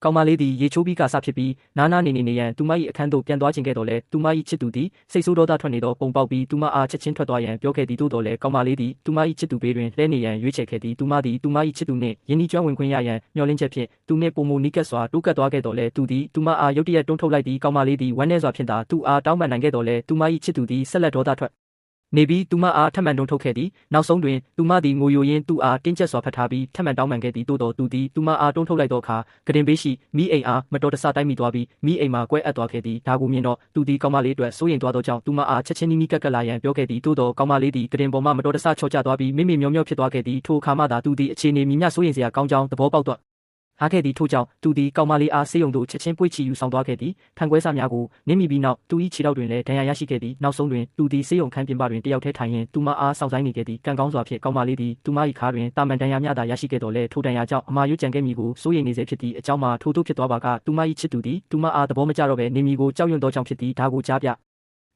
ကောင်မလေးသည်ရေချိုးပြီးကာစဖြစ်ပြီးနားနေရန်သူမ၏အခန်းသို့ပြန်သွားခြင်းကဲ့သို့လည်းသူမ၏ချစ်သူသည်စိတ်ဆိုးဒေါသထွက်နေသောပုံပေါက်ပြီးသူမအားချက်ချင်းထွက်သွားရန်ပြောခဲ့သည်သို့တော်လည်းကောင်မလေးသည်သူမ၏ချစ်သူဘေးတွင်လှဲနေရန်ရွေးချယ်ခဲ့သည်သူမသည်သူမ၏ချစ်သူနှင့်ယင်းဤကျွမ်းဝင်ခွင့်ရရန်မျှော်လင့်ချက်ဖြင့်သူနှင့်ပုံမနီးကပ်စွာတိုးကပ်သွားခဲ့တော်လည်းသူသည်သူမအားရုတ်တရက်တွန်းထုတ်လိုက်သည်ကောင်မလေးသည်ဝမ်းနည်းစွာဖြင့်သာသူအားတောင်းပန်နိုင်ခဲ့တော်လည်းသူမ၏ချစ်သူသည်ဆက်လက်ဒေါသထွက်နေပြီးသူမအားထပ်မံတွန်းထုတ်ခဲ့သည်နောက်ဆုံးတွင်သူမသည်ငိုယိုရင်းသူအားတင်းကျပ်စွာဖတ်ထားပြီးထပ်မံတောင်းပန်ခဲ့သည်သို့တော်သူသည်သူမအားတွန်းထုတ်လိုက်သောအခါကတင်ဘေးရှိမိအိမ်အားမတော်တဆတိုက်မိသွားပြီးမိအိမ်မှာကွဲအပ်သွားခဲ့သည်ဒါကိုမြင်တော့သူသည်ကောင်မလေးအတွက်စိုးရိမ်သွားသောကြောင့်သူမအားချက်ချင်းနီးကပ်လာရန်ပြောခဲ့သည်သို့တော်ကောင်မလေးသည်ကတင်ပေါ်မှမတော်တဆချော့ကျသွားပြီးမိမိမျောဖြစ်သွားခဲ့သည်ထိုအခါမှသာသူသည်အခြေအနေမြင်မြစိုးရိမ်စရာကောင်းကြောင်းသဘောပေါက်သွားအားခဲ့သည်ထို့ကြောင့်သူသည်ကောင်မလေးအားဆေးရုံသို့ချက်ချင်းပွေ့ချီယူဆောင်သွားခဲ့သည်ဖန်ခွဲစာများကိုနင်းမိပြီးနောက်သူ၏ခြေထောက်တွင်လည်းဒဏ်ရာရရှိခဲ့သည်နောက်ဆုံးတွင်သူသည်ဆေးရုံခန်းပြင်ပတွင်တယောက်တည်းထိုင်ရင်းသူမအားစောင့်ဆိုင်နေခဲ့သည်ကံကောင်းစွာဖြင့်ကောင်မလေးသည်သူမ၏ခါတွင်တာမန်ဒဏ်ရာများသာရရှိခဲ့တော်လဲထိုဒဏ်ရာကြောင့်အမာရွတ်ကြံခဲ့မိကိုစိုးရိမ်နေစေဖြစ်သည့်အကြောင်းမှာထို့သို့ဖြစ်သွားပါကသူမ၏ချစ်သူသည်သူမအားသဘောမကျတော့ဘဲနေမိကိုကြောက်ရွံ့သောကြောင့်ဖြစ်သည်ဒါကိုကြားပြ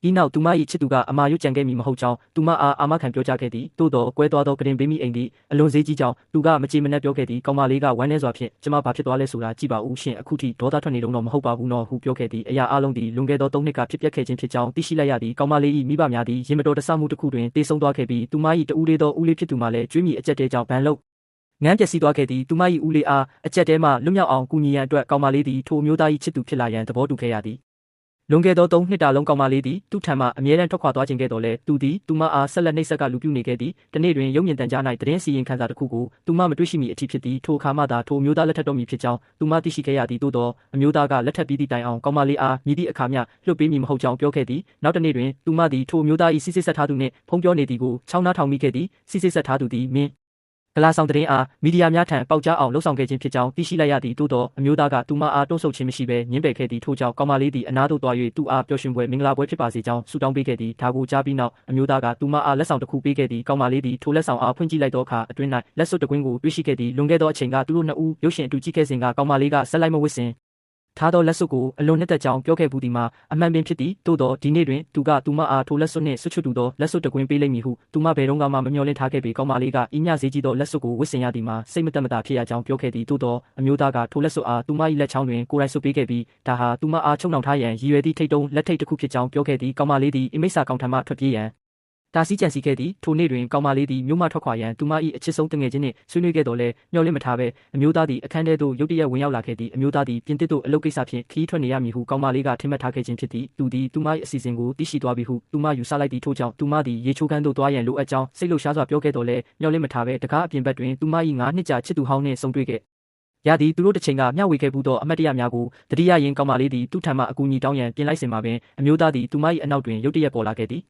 ဤနောက်သူမ၏ချစ်သူကအမာရွတ်ကြံခဲ့မိမဟုတ်ကြောင်းသူမအားအာမခံပြောကြားခဲ့သည်သို့တော်ကွဲသွားသောကတင်ပေးမိအိမ်သည်အလွန်ဈေးကြီးကြောင်းသူကမကြေမနက်ပြောခဲ့သည်ကောင်မလေးကဝမ်းနည်းစွာဖြင့်ကျမဘာဖြစ်သွားလဲဆိုတာကြည့်ပါဦးရှင်အခုထိဒေါသထွက်နေတော့မဟုတ်ပါဘူးနော်ဟုပြောခဲ့သည်အရာအလုံးသည်လွန်ခဲ့သော3နှစ်ကဖြစ်ပျက်ခဲ့ခြင်းဖြစ်ကြောင်းသိရှိလိုက်ရသည်ကောင်မလေး၏မိဘများသည်ရင်မတော်တဆမှုတစ်ခုတွင်တေဆုံးသွားခဲ့ပြီးသူမ၏တူးလေးသောဦးလေးဖြစ်သူမှလည်းကျွေးမိအကျက်တဲကြောင့်ဗန်လို့ငန်းပျက်စီးသွားခဲ့သည်သူမ၏ဦးလေးအားအကျက်တဲမှလွတ်မြောက်အောင်ကူညီရန်အတွက်ကောင်မလေးသည်ထိုအမျိုးသား၏ချစ်သူဖြစ်လာရန်သဘောတူခဲ့ရသည်လွန်ခဲ့သော3နှစ်တာလုံးကောင်မလေးသည်သူ့ထံမှအမြဲတမ်းထွက်ခွာသွားခြင်းကဲ့သို့လည်းသူသည်သူမအားဆက်လက်နှိပ်စက်ကလူပြုနေခဲ့သည်တနေ့တွင်ရုပ်မြင်သံကြား၌သတင်းစီရင်ခန်းစာတစ်ခုကိုသူမမတွေ့ရှိမီအထိဖြစ်သည်ထိုအခါမှသာထိုအမျိုးသားလက်ထက်တော်မူဖြစ်ကြောင်းသူမသိရှိခဲ့ရသည်သို့သောအမျိုးသားကလက်ထက်ပြီးသည့်တိုင်အောင်ကောင်မလေးအားမြည်သည့်အခါမျှလွတ်ပေးမည်မဟုတ်ကြောင်းပြောခဲ့သည်နောက်တနေ့တွင်သူမသည်ထိုအမျိုးသား၏စစ်စစ်ဆက်ထားသူနှင့်ဖုံးပြောနေသည်ကိုချောင်းနားထောင်မိခဲ့သည်စစ်စစ်ဆက်ထားသူသည်မင်းဂလာဆောင်သတင်းအားမီဒီယာများထံပေါက်ကြားအောင်လှုပ်ဆောင်ခဲ့ခြင်းဖြစ်ကြောင်းသိရှိလိုက်ရသည်သို့သောအမျိုးသားကသူမအားတွန်းဆုတ်ခြင်းမရှိဘဲညှင်းပယ်ခဲ့သည်ထို့ကြောင့်ကောင်မလေးသည်အနားသို့သွား၍သူအားပျော်ရွှင်ပွဲမင်္ဂလာပွဲဖြစ်ပါစေကြောင်းဆုတောင်းပေးခဲ့သည်ဒါကိုကြားပြီးနောက်အမျိုးသားကသူမအားလက်ဆောင်တစ်ခုပေးခဲ့သည်ကောင်မလေးသည်ထိုလက်ဆောင်အားဖွင့်ကြည့်လိုက်သောအခါအတွင်း၌လက်စွပ်တစ်ကွင်းကိုတွေ့ရှိခဲ့သည်လွန်ခဲ့သောအချိန်ကသူတို့နှစ်ဦးရုပ်ရှင်အတူကြည့်ခဲ့စဉ်ကကောင်မလေးကဆက်လိုက်မဝစ်စင်ထားသောလက်စွပ်ကိုအလွန်နှစ်သက်ကြောင်းပြောခဲ့ဘူးသည်မှာအမှန်ပင်ဖြစ်သည်သို့သောဒီနေ့တွင်သူကသူမအားထိုလက်စွပ်နှင့်ဆွချွတ်တူသောလက်စွပ်တစ်ကွင်းပေးလိမ့်မည်ဟုသူမဘယ်တော့မှမမျှော်လင့်ထားခဲ့ပေကောင်မလေးကဤညဈေးကြီးသောလက်စွပ်ကိုဝစ်ဆင်ရသည်မှာစိတ်မသက်မသာဖြစ်ရကြောင်းပြောခဲ့သည်သို့သောအမျိုးသားကထိုလက်စွပ်အားသူမ၏လက်ချောင်းတွင်ကိုယ်တိုင်ဆွပေးခဲ့ပြီးဒါဟာသူမအားချုပ်နှောင်ထားရန်ရည်ရွယ်သည့်ထိတ်တုံးလက်ထိတ်တစ်ခုဖြစ်ကြောင်းပြောခဲ့သည်ကောင်မလေးသည်အိမိတ်ဆာကောင်ထံမှထွက်ပြေးရန်တာစီကြံစီခဲ့သည်ထိုနေ့တွင်ကောင်မလေးသည်မြို့မှထွက်ခွာရန်သူမ၏အချစ်ဆုံးတငယ်ချင်းနှင့်ဆွေးနွေးခဲ့တော်လဲမျှော်လင့်မထားဘဲအမျိုးသားသည်အခန်းထဲသို့ရုတ်တရက်ဝင်ရောက်လာခဲ့သည်အမျိုးသားသည်ပြင်သစ်သို့အလုပ်ကိစ္စဖြင့်ခရီးထွက်နေရမည်ဟုကောင်မလေးကထင်မှတ်ထားခဲ့ခြင်းဖြစ်သည်သူသည်သူမ၏အစီအစဉ်ကိုသိရှိသွားပြီဟုသူမယူဆလိုက်သည်ထို့ကြောင့်သူမသည်ရေချိုးခန်းသို့သွားရန်လိုအပ်ကြောင်းစိတ်လှုပ်ရှားစွာပြောခဲ့တော်လဲမျှော်လင့်မထားဘဲတကားအပြင်ဘက်တွင်သူမ၏9နှစ်ကြာချစ်သူဟောင်းနှင့်ဆုံတွေ့ခဲ့ရသည်သူတို့တစ်ချိန်ကမျှဝေခဲ့မှုသောအမတ်တရများကိုတတိယရင်ကောင်မလေးသည်သူ့ထံမှအကူအညီတောင်းရန်ပြင်လိုက်စဉ်မှာပင်အမျိုးသားသည်သူမ၏အနောက်တွင်ရုတ်တရက်ပေါ်လာခဲ့သည်